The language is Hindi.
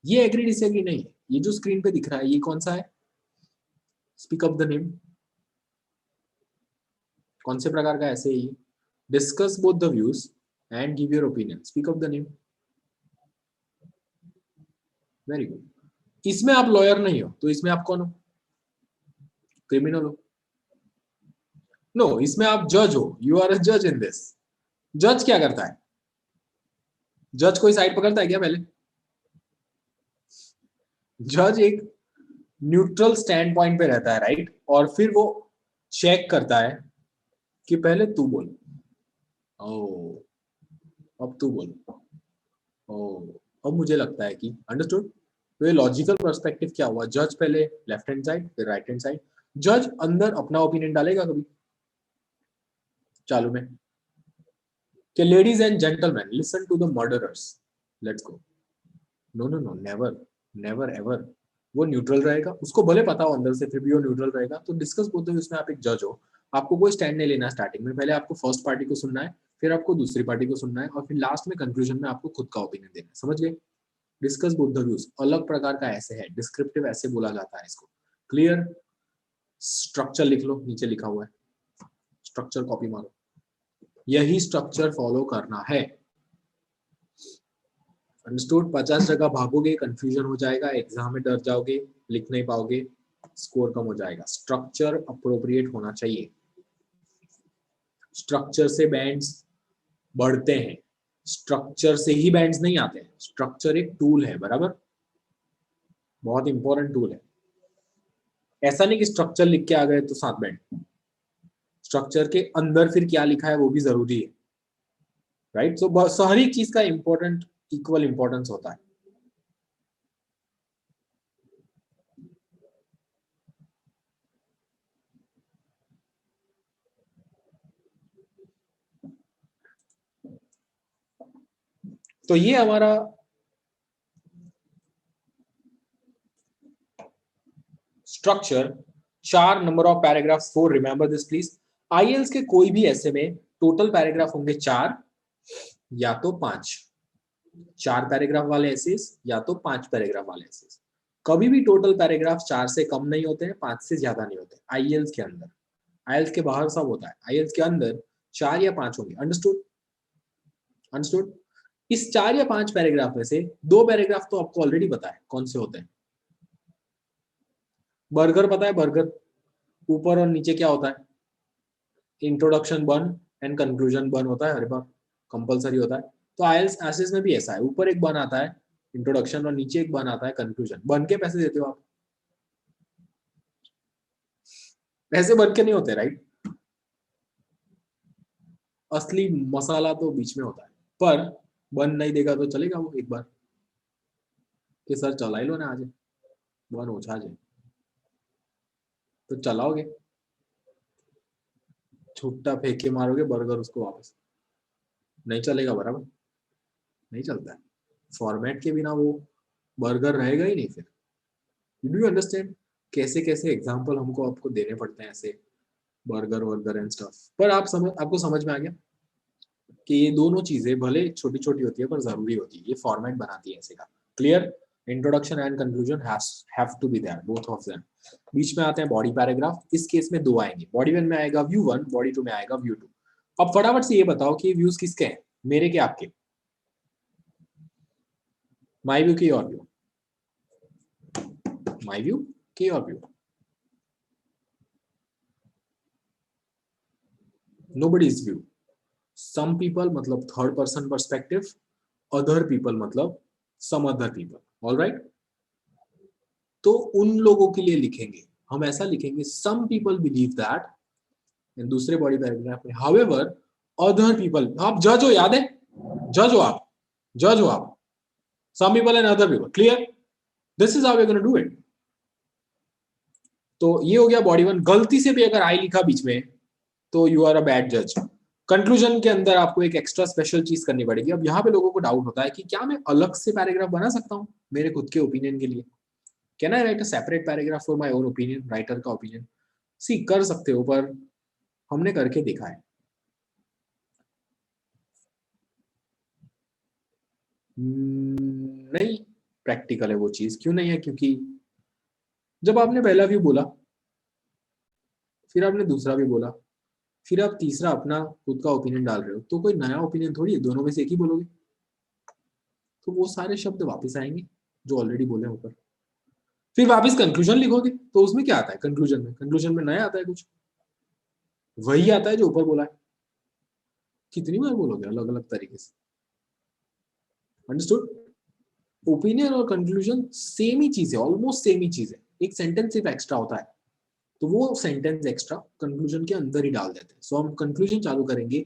ये एग्री डिसएग्री नहीं है। ये जो स्क्रीन पे दिख रहा है ये कौन सा है? Speak up the name. कौन से प्रकार का ऐसे ही? Discuss both the views and give your opinion. Speak up the name. Very good. इसमें आप लॉयर नहीं हो तो इसमें आप कौन हो? क्रिमिनल हो। नो, इसमें आप जज हो। यू आर अ जज इन दिस। जज क्या करता है? जज कोई साइड पकड़ता है क्या पहले? जज एक न्यूट्रल स्टैंड पॉइंट पे रहता है, राइट? और फिर वो चेक करता है कि पहले तू बोल। ओ, अब तू बोल। ओ, अब मुझे लगता है कि अंडरस्टूड। तो ये लॉजिकल पर्सपेक्टिव क्या हुआ? जज पहले लेफ्ट हैंड साइड फिर राइट हैंड साइड। जज अंदर अपना ओपिनियन डालेगा कभी चालू में कि ladies and gentleman listen to the murderers, let's go? No no no, never, never ever. वो न्यूट्रल रहेगा, उसको भले पता हो अंदर से, फिर भी वो न्यूट्रल रहेगा। तो डिस्कस बोलते हुए उसमें आप एक जज हो। आपको कोई स्टैंड नहीं लेना स्टार्टिंग में। पहले आपको फर्स्ट पार्टी को सुनना है, फिर आपको दूसरी पार्टी को सुनना है, और फिर लास्ट में कंक्लूजन में आपको खुद का ओपिनियन देना है। समझ गए? डिस्कस बोथ द व्यूज अलग प्रकार का ऐसे है, डिस्क्रिप्टिव ऐसे बोला जाता है इसको। क्लियर? स्ट्रक्चर लिख लो, नीचे लिखा हुआ है। स्ट्रक्चर कॉपी मारो, यही स्ट्रक्चर फॉलो करना है। अंडरस्टूड? 50 जगह भागोगे, कंफ्यूजन हो जाएगा, एग्जाम में डर जाओगे, लिख नहीं पाओगे, स्कोर कम हो जाएगा। स्ट्रक्चर अप्रोप्रिएट होना चाहिए। स्ट्रक्चर से बैंड्स बढ़ते हैं, स्ट्रक्चर से ही बैंड्स नहीं आते हैं। स्ट्रक्चर एक टूल है, बराबर? बहुत इंपॉर्टेंट टूल है। ऐसा नहीं कि स्ट्रक्चर लिख के आ गए तो 7 बैंड। स्ट्रक्चर के अंदर फिर क्या लिखा है वो भी जरूरी है, राइट? सो हर एक चीज का इंपॉर्टेंट इक्वल इंपॉर्टेंस होता है। तो ये हमारा structure. 4 number of paragraph 4, remember this please. IELTS के कोई भी ऐसे में टोटल पैराग्राफ होंगे 4 या तो 5। 4 पैराग्राफ वाले एसेस या तो 5 पैराग्राफ वाले एसेस। कभी भी टोटल पैराग्राफ 4 से कम नहीं होते हैं, 5 से ज्यादा नहीं होते आईएल्स के अंदर। आईएल्स के बाहर सब होता है, आईएल्स के अंदर 4 या 5 होंगे। अंडरस्टूड? अंडरस्टूड? इस 4 या 5 पैराग्राफ में से 2 पैराग्राफ तो आपको ऑलरेडी पता है कौन से होते हैं। बर्गर पता है? बर्गर ऊपर और नीचे क्या होता है? इंट्रोडक्शन बन एंड कंक्लूजन बन होता है, हर बार कंपलसरी होता है। तो आईएल्स एसेस में भी ऐसा है, ऊपर एक बन आता है इंट्रोडक्शन और नीचे एक बन आता है कंक्लूजन। बन के पैसे देते हो आप? पैसे बन के नहीं होते, राइट? असली मसाला तो बीच में होता है। पर बन नहीं देगा तो चलेगा वो एक बार कि सर चला ही लो ना आज, बन ओछा जाए तो चलाओगे? छुट्टा फेंक के मारोगे बर्गर उसको वापस? नहीं चलेगा, बराबर? नहीं चलता है। फॉर्मेट के बिना वो बर्गर रहेगा ही नहीं फिर। डू यू अंडरस्टैंड कैसे कैसे एग्जाम्पल हमको आपको देने पड़ते हैं ऐसे, बर्गर वर्गर एंड स्टफ? पर आपको समझ में आ गया कि ये दोनों चीजें भले छोटी छोटी होती है पर जरूरी होती है, ये फॉर्मेट बनाती है ऐसे का। Clear? Introduction and conclusion have to be there, both of them. बीच में आते हैं बॉडी पैराग्राफ। इस केस में 2 आएंगे, बॉडी 1 में आएगा व्यू 1, बॉडी 2 में आएगा व्यू 2। अब फटाफट से ये बताओ कि व्यूज किसके हैं, मेरे के आपके? माई व्यू की और व्यू? माई व्यू की और view? nobody's view. Some people मतलब third person perspective, other people मतलब some other people. All right? तो उन लोगों के लिए लिखेंगे हम, ऐसा लिखेंगे सम पीपल बिलीव दैट। दूसरे बॉडी पैराग्राफ में हाउएवर अदर पीपल। आप जज हो, याद है? जज हो आप, जज हो आप। Some people and other people. Clear? This is how we gonna do it. तो ये हो गया बॉडी 1। गलती से भी अगर आई लिखा बीच में तो यू आर अ बैड जज। कंक्लूजन के अंदर आपको एक एक्स्ट्रा स्पेशल चीज करनी पड़ेगी। अब यहाँ पे लोगों को डाउट होता है कि क्या मैं अलग से पैराग्राफ बना सकता हूँ मेरे खुद के ओपिनियन के लिए? Can I right a separate paragraph for my own opinion? Writer का ओपिनियन सी कर सकते हो, पर हमने करके देखा है नहीं, प्रैक्टिकल है वो चीज, क्यों नहीं है? क्योंकि जब आपने पहला व्यू बोला, फिर आपने दूसरा भी बोला, फिर आप तीसरा अपना खुद का ओपिनियन डाल रहे हो, तो कोई नया ओपिनियन थोड़ी है, दोनों में से एक ही बोलोगे। तो वो सारे शब्द वापस आएंगे जो ऑलरेडी बोले ऊपर। फिर वापस कंक्लूजन लिखोगे तो उसमें क्या आता है? कंक्लूजन में नया आता है कुछ, वही आता है जो ऊपर बोला है। कितनी बार बोलोगे अलग अलग तरीके से? अंडरस्टूड? ओपिनियन और कंक्लूजन सेम ही चीज है, ऑलमोस्ट सेम ही चीज है। एक सेंटेंस सिर्फ एक्स्ट्रा होता है, तो वो सेंटेंस एक्स्ट्रा कंक्लूजन के अंदर ही डाल देते हैं। सो हम कंक्लूजन चालू करेंगे